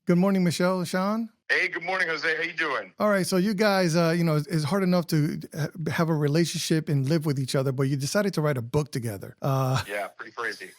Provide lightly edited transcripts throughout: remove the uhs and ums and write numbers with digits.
Good morning, Michele, Sean. Hey, good morning, Jose. How you doing? All right, so you guys, it's hard enough to have a relationship and live with each other, but you decided to write a book together. Yeah, pretty crazy.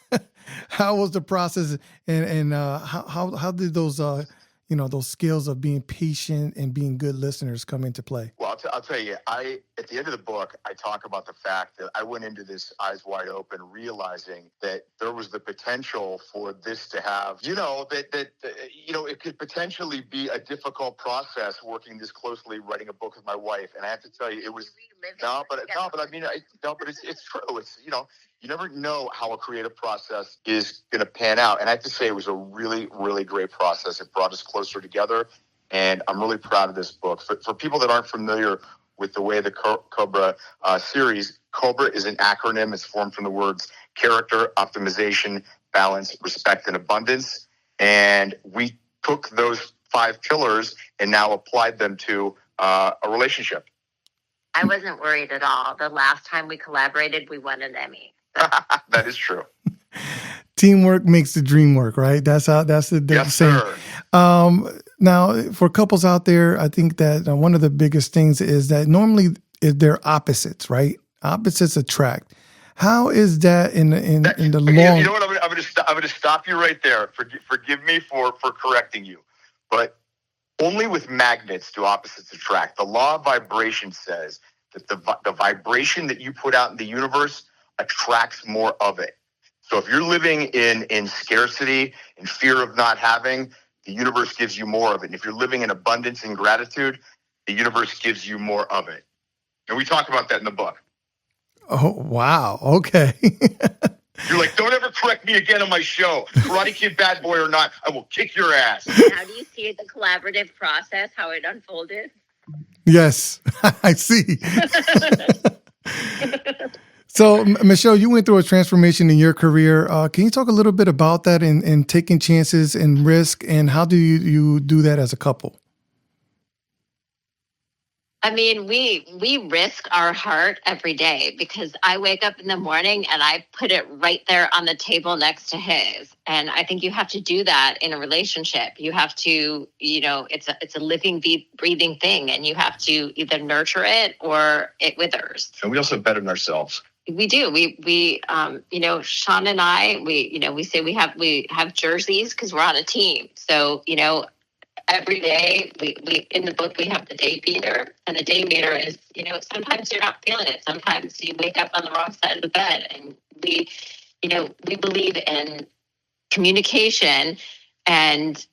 How was the process, and how did those skills of being patient and being good listeners come into play? Well, I'll tell you, at the end of the book, I talk about the fact that I went into this eyes wide open, realizing that there was the potential for this to have, it could potentially be a difficult process working this closely, writing a book with my wife. And I have to tell you, it was but it's true. It's you never know how a creative process is going to pan out. And I have to say, it was a really, really great process. It brought us closer together. And I'm really proud of this book. For people that aren't familiar with the way the COBRA series, COBRA is an acronym. It's formed from the words character, optimization, balance, respect, and abundance. And we took those 5 pillars and now applied them to a relationship. I wasn't worried at all. The last time we collaborated, we won an Emmy. That is true. Teamwork makes the dream work, right? That's the Yes, saying. sir. Now, for couples out there, I think that one of the biggest things is that normally they're opposites, right? Opposites attract. How is that in the long? You know what? I'm going to stop you right there. Forgive me for correcting you, but only with magnets do opposites attract. The law of vibration says that the vibration that you put out in the universe attracts more of it. So if you're living in scarcity and fear of not having, the universe gives you more of it. And if you're living in abundance and gratitude, the universe gives you more of it. And we talk about that in the book. Oh, wow. Okay. You're like, don't ever correct me again on my show. Karate Kid, bad boy or not, I will kick your ass. How do you see the collaborative process, how it unfolded? Yes, I see. So, Michele, you went through a transformation in your career. Can you talk a little bit about that and taking chances and risk, and how do you do that as a couple? I mean, we risk our heart every day, because I wake up in the morning and I put it right there on the table next to his. And I think you have to do that in a relationship. You have to, it's a living, breathing thing, and you have to either nurture it or it withers. And we also bet on ourselves. We do. We Sean and I, we say we have jerseys because we're on a team. So, every day we in the book, we have the day meter, and the day meter is, sometimes you're not feeling it. Sometimes you wake up on the wrong side of the bed, and we believe in communication, and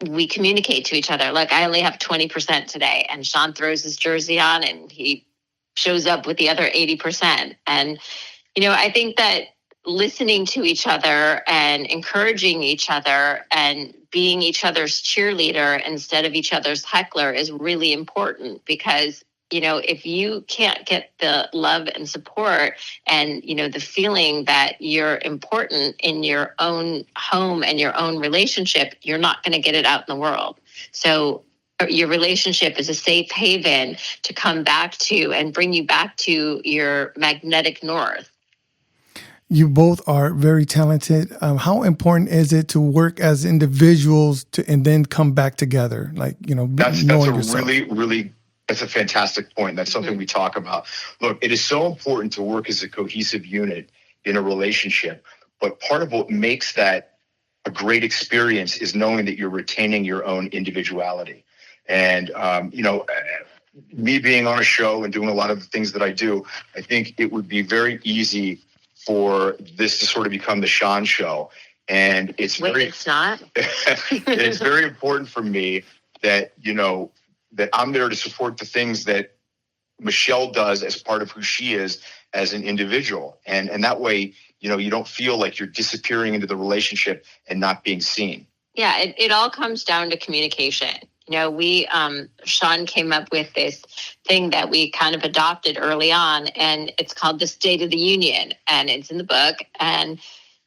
we communicate to each other. Like, I only have 20% today, and Sean throws his jersey on and he shows up with the other 80%. And, I think that listening to each other and encouraging each other and being each other's cheerleader instead of each other's heckler is really important, because, if you can't get the love and support and, the feeling that you're important in your own home and your own relationship, you're not going to get it out in the world. So your relationship is a safe haven to come back to and bring you back to your magnetic north. You both are very talented. How important is it to work as individuals and then come back together? Like, that's knowing a yourself. really, that's a fantastic point. That's something we talk about. Look, it is so important to work as a cohesive unit in a relationship. But part of what makes that a great experience is knowing that you're retaining your own individuality. And, me being on a show and doing a lot of the things that I do, I think it would be very easy for this to sort of become the Sean show. And it's it's not. It's very important for me that, that I'm there to support the things that Michele does as part of who she is as an individual. And that way, you don't feel like you're disappearing into the relationship and not being seen. Yeah, it all comes down to communication. Sean came up with this thing that we kind of adopted early on, and it's called the State of the Union, and it's in the book. And,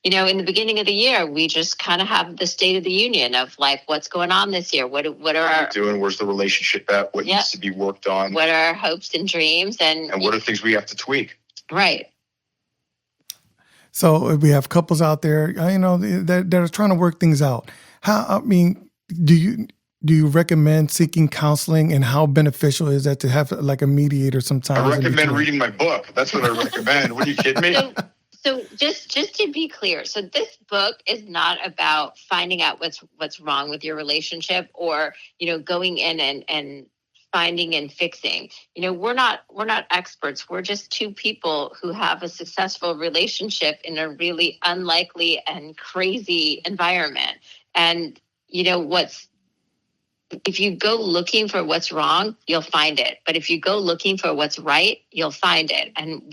in the beginning of the year, we just kind of have the State of the Union of, like, what's going on this year? What are our doing? Where's the relationship at? What needs to be worked on? What are our hopes and dreams? And what are things we have to tweak? Right. So we have couples out there, that are trying to work things out. do you recommend seeking counseling, and how beneficial is that to have like a mediator sometimes? I recommend reading my book. That's what I recommend. What are you kidding me? So just to be clear, so this book is not about finding out what's wrong with your relationship, or, going in and finding and fixing. We're not experts. We're just two people who have a successful relationship in a really unlikely and crazy environment. And if you go looking for what's wrong, you'll find it. But if you go looking for what's right, you'll find it. And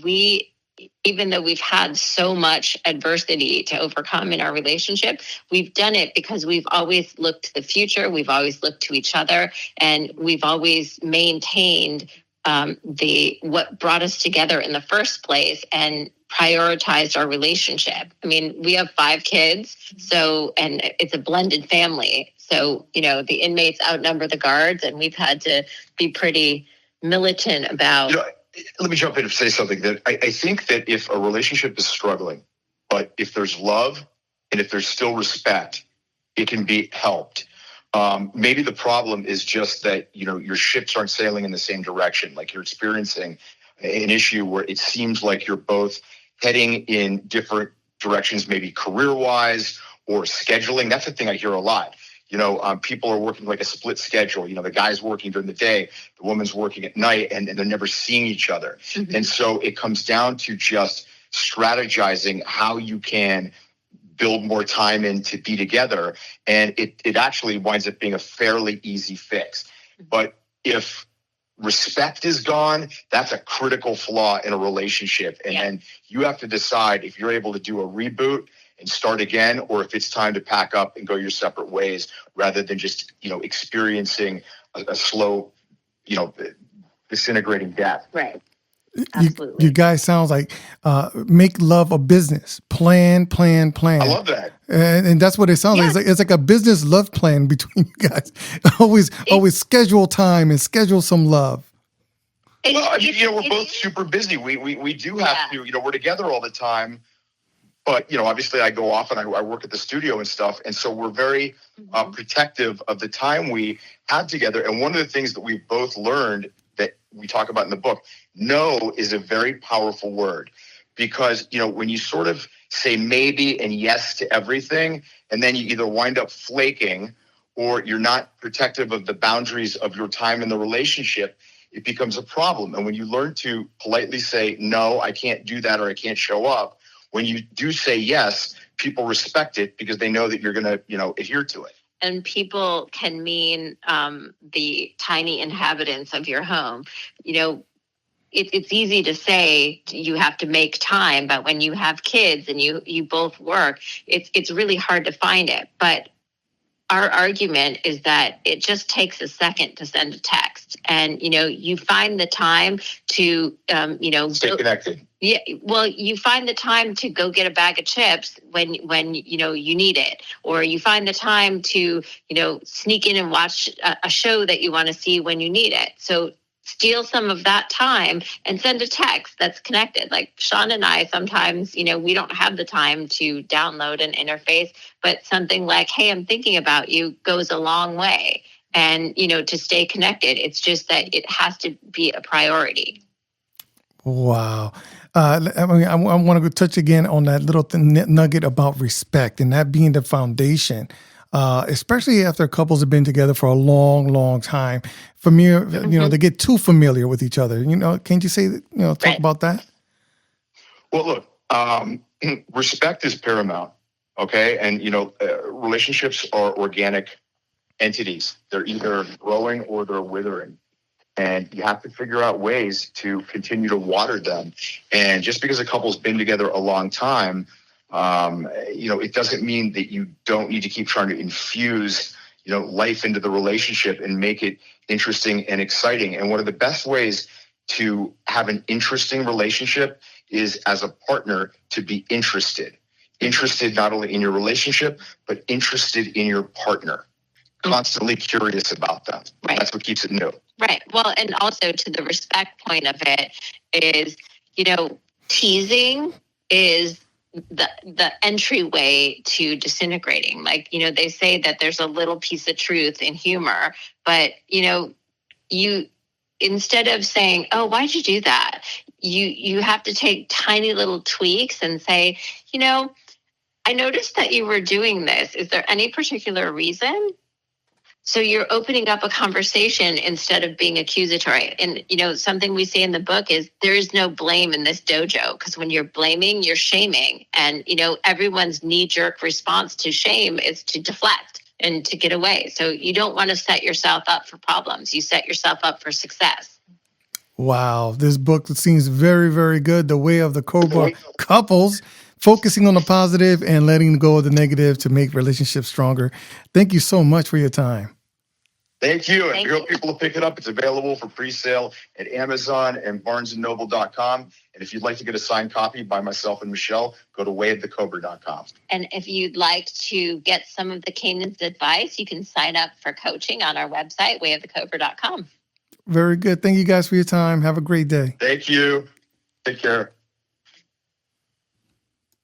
even though we've had so much adversity to overcome in our relationship, we've done it because we've always looked to the future. We've always looked to each other, and we've always maintained what brought us together in the first place and prioritized our relationship. I mean, we have 5 kids, and it's a blended family. So, the inmates outnumber the guards, and we've had to be pretty militant about. Let me jump in and say something that I think that if a relationship is struggling, but if there's love and if there's still respect, it can be helped. Maybe the problem is just that, your ships aren't sailing in the same direction. Like, you're experiencing an issue where it seems like you're both heading in different directions, maybe career-wise or scheduling. That's the thing I hear a lot. People are working like a split schedule. The guy's working during the day, the woman's working at night, and they're never seeing each other. Mm-hmm. And so it comes down to just strategizing how you can build more time in to be together. And it actually winds up being a fairly easy fix. Mm-hmm. But if respect is gone, that's a critical flaw in a relationship. And then you have to decide if you're able to do a reboot and start again, or if it's time to pack up and go your separate ways, rather than just, experiencing a slow, disintegrating death. Right. Absolutely. You guys sounds like make love a business. Plan. I love that. And that's what it sounds like. It's like a business love plan between you guys. always schedule time and schedule some love. Well, we're both super busy. We do have to, we're together all the time. But, obviously I go off and I work at the studio and stuff. And so we're very protective of the time we have together. And one of the things that we've both learned that we talk about in the book, no is a very powerful word. Because, when you sort of say maybe and yes to everything, and then you either wind up flaking or you're not protective of the boundaries of your time in the relationship, it becomes a problem. And when you learn to politely say, no, I can't do that, or I can't show up, when you do say yes, people respect it because they know that you're going to, adhere to it. And people can mean the tiny inhabitants of your home. It's easy to say you have to make time, but when you have kids and you both work, it's really hard to find it. But our argument is that it just takes a second to send a text, and you find the time to stay connected. Yeah, well, you find the time to go get a bag of chips when you need it, or you find the time to sneak in and watch a show that you want to see when you need it. So steal some of that time and send a text that's connected. Like Sean and I, sometimes, we don't have the time to download an interface, but something like, hey, I'm thinking about you goes a long way. And, to stay connected, it's just that it has to be a priority. Wow. I want to touch again on that little nugget about respect, and that being the foundation. Especially after couples have been together for a long, long time. Familiar, they get too familiar with each other. Can't you say, talk about that? Well, look, respect is paramount. Okay. And, relationships are organic entities. They're either growing or they're withering. And you have to figure out ways to continue to water them. And just because a couple's been together a long time, it doesn't mean that you don't need to keep trying to infuse, life into the relationship and make it interesting and exciting. And one of the best ways to have an interesting relationship is as a partner to be interested not only in your relationship, but interested in your partner, constantly curious about them. Right. That's what keeps it new. Right. Well, and also to the respect point of it is, teasing is the entryway to disintegrating. Like, they say that there's a little piece of truth in humor, but you, instead of saying, oh, why'd you do that? You have to take tiny little tweaks and say, I noticed that you were doing this. Is there any particular reason? So you're opening up a conversation instead of being accusatory. And, something we say in the book is there is no blame in this dojo, because when you're blaming, you're shaming. And, everyone's knee-jerk response to shame is to deflect and to get away. So you don't want to set yourself up for problems. You set yourself up for success. Wow. This book seems very, very good. The Way of the COBRA Couples, focusing on the positive and letting go of the negative to make relationships stronger. Thank you so much for your time. Thank you. And we hope people will pick it up. It's available for pre-sale at Amazon and barnesandnoble.com. And if you'd like to get a signed copy by myself and Michele, go to wayofthecobra.com. And if you'd like to get some of the Kanan's advice, you can sign up for coaching on our website, wayofthecobra.com. Very good. Thank you guys for your time. Have a great day. Thank you. Take care.